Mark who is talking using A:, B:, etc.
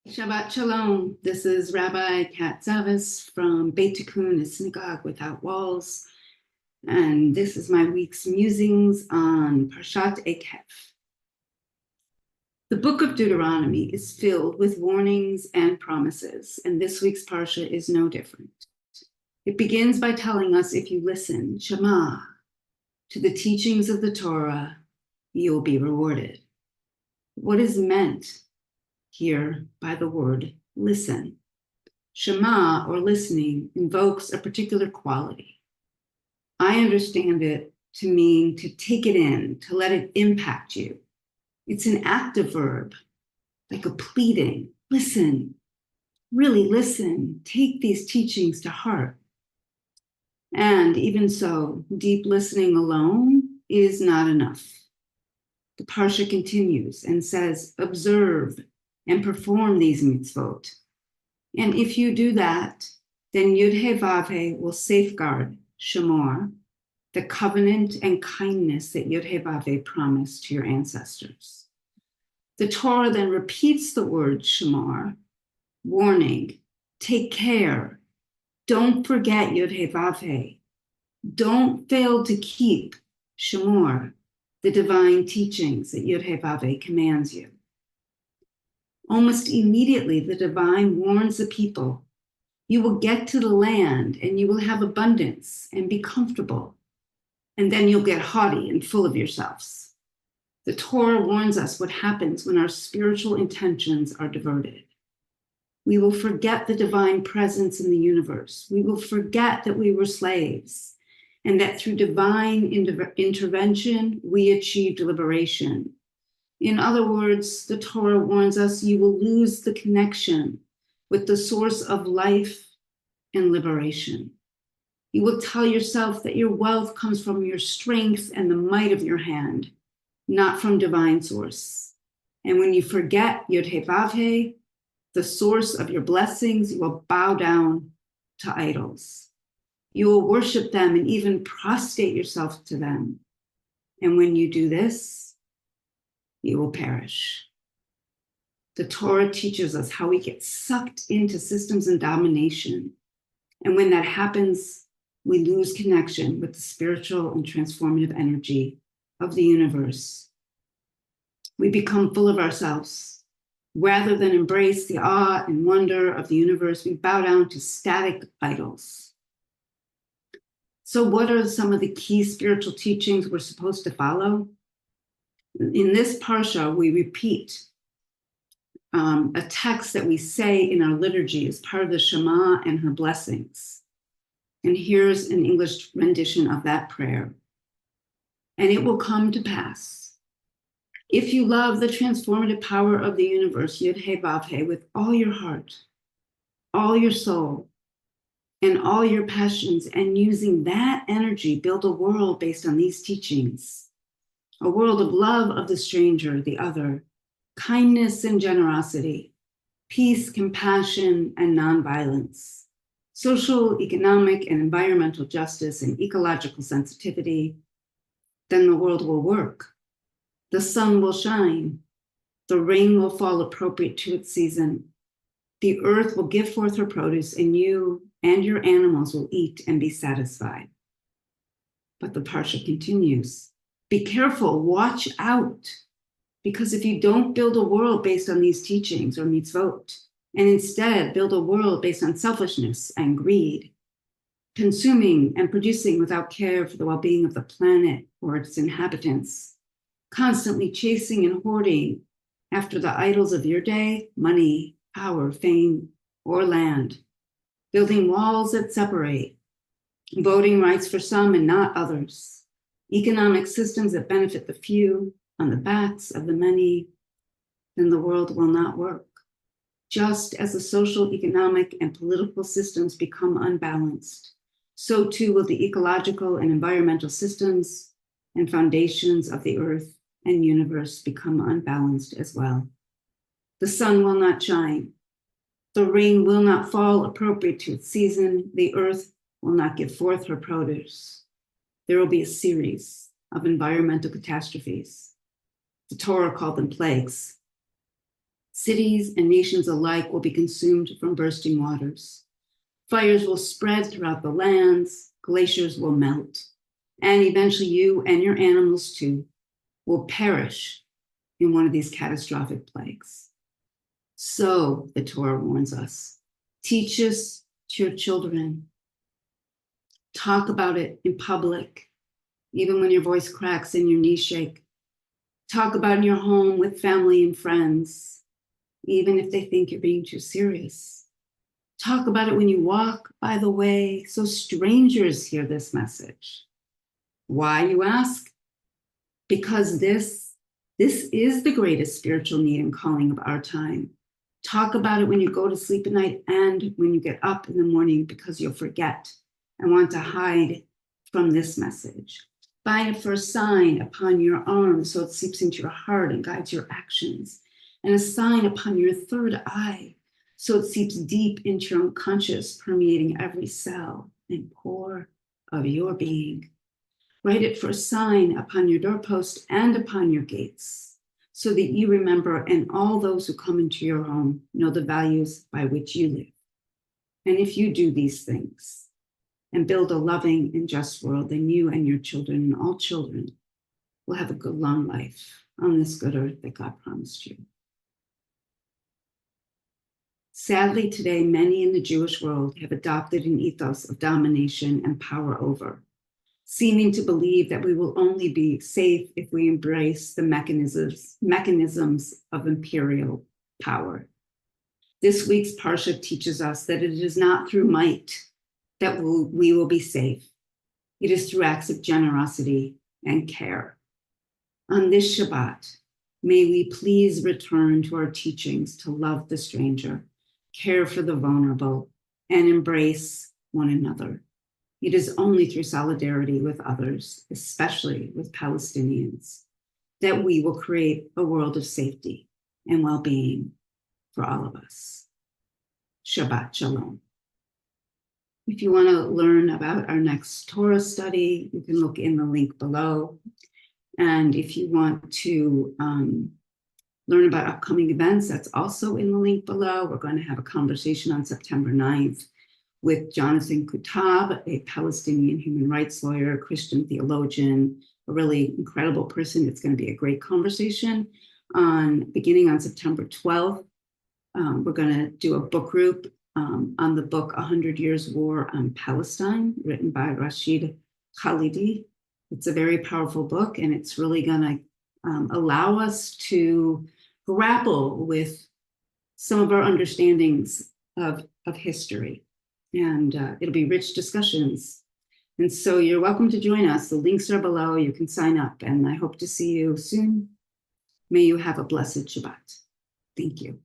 A: Shabbat Shalom. This is Rabbi Cat from Beit Tikkun, a synagogue without walls. And this is my week's musings on Parsha Eikev. The book of Deuteronomy is filled with warnings and promises, and this week's Parsha is no different. It begins by telling us if you listen, Shema, to the teachings of the Torah, you'll be rewarded. What is meant here by the word listen? Shema, or listening, invokes a particular quality. I understand it to mean to take it in, to let it impact you. It's an active verb, like a pleading. Listen, really listen, take these teachings to heart. And even so, deep listening alone is not enough. The Parsha continues and says, observe and perform these mitzvot. And if you do that, then Yud-He-Vav-He will safeguard, Shemor, the covenant and kindness that Yud-He-Vav-He promised to your ancestors. The Torah then repeats the word Shemor, warning, take care, don't forget Yud-He-Vav-He, don't fail to keep Shemor, the divine teachings that Yud-He-Vav-He commands you. Almost immediately, the divine warns the people, you will get to the land and you will have abundance and be comfortable, and then you'll get haughty and full of yourselves. The Torah warns us what happens when our spiritual intentions are diverted. We will forget the divine presence in the universe. We will forget that we were slaves and that through divine intervention, we achieved liberation. In other words, the Torah warns us you will lose the connection with the source of life and liberation. You will tell yourself that your wealth comes from your strength and the might of your hand, not from divine source. And when you forget Yud-He-Vav-He, the source of your blessings, you will bow down to idols. You will worship them and even prostrate yourself to them. And when you do this, you will perish. The Torah teaches us how we get sucked into systems and domination. And when that happens, we lose connection with the spiritual and transformative energy of the universe. We become full of ourselves. Rather than embrace the awe and wonder of the universe, we bow down to static idols. So what are some of the key spiritual teachings we're supposed to follow? In this Parsha, we repeat a text that we say in our liturgy as part of the Shema and her blessings. And here's an English rendition of that prayer. And it will come to pass, if you love the transformative power of the universe, Yud-He-Vav-He, with all your heart, all your soul, and all your passions, and using that energy, build a world based on these teachings. A world of love of the stranger, the other, kindness and generosity, peace, compassion, and nonviolence, social, economic, and environmental justice, and ecological sensitivity, then the world will work. The sun will shine. The rain will fall appropriate to its season. The earth will give forth her produce, and you and your animals will eat and be satisfied. But the Parsha continues. Be careful, watch out, because if you don't build a world based on these teachings or mitzvot, and instead build a world based on selfishness and greed, consuming and producing without care for the well-being of the planet or its inhabitants, constantly chasing and hoarding after the idols of your day, money, power, fame, or land, building walls that separate, voting rights for some and not others, economic systems that benefit the few on the backs of the many, then the world will not work. Just as the social, economic, and political systems become unbalanced, so too will the ecological and environmental systems and foundations of the earth and universe become unbalanced as well. The sun will not shine. The rain will not fall appropriate to its season. The earth will not give forth her produce. There will be a series of environmental catastrophes. The Torah called them plagues. Cities and nations alike will be consumed from bursting waters. Fires will spread throughout the lands, glaciers will melt, and eventually you and your animals too will perish in one of these catastrophic plagues. So, the Torah warns us, teach us to your children. Talk about it in public, even when your voice cracks and your knees shake. Talk about it in your home with family and friends, even if they think you're being too serious. Talk about it when you walk by the way, so strangers hear this message. Why, you ask? Because this is the greatest spiritual need and calling of our time. Talk about it when you go to sleep at night and when you get up in the morning, because you'll forget and want to hide from this message. Bind it for a sign upon your arm so it seeps into your heart and guides your actions, and a sign upon your third eye so it seeps deep into your unconscious, permeating every cell and pore of your being. Write it for a sign upon your doorpost and upon your gates, so that you remember and all those who come into your home know the values by which you live. And if you do these things and build a loving and just world, then you and your children and all children will have a good long life on this good earth that God promised you. Sadly, today, many in the Jewish world have adopted an ethos of domination and power over, seeming to believe that we will only be safe if we embrace the mechanisms of imperial power. This week's Parsha teaches us that it is not through might that we will be safe. It is through acts of generosity and care. On this Shabbat, may we please return to our teachings to love the stranger, care for the vulnerable, and embrace one another. It is only through solidarity with others, especially with Palestinians, that we will create a world of safety and well-being for all of us. Shabbat Shalom. If you want to learn about our next Torah study, you can look in the link below. And if you want to learn about upcoming events, that's also in the link below. We're going to have a conversation on September 9th with Jonathan Kutab, a Palestinian human rights lawyer, Christian theologian, a really incredible person. It's going to be a great conversation. Beginning on September 12th, we're going to do a book group on the book 100 Years War on Palestine, written by Rashid Khalidi. It's a very powerful book, and it's really going to allow us to grapple with some of our understandings of history. And it'll be rich discussions. And so you're welcome to join us. The links are below. You can sign up, and I hope to see you soon. May you have a blessed Shabbat. Thank you.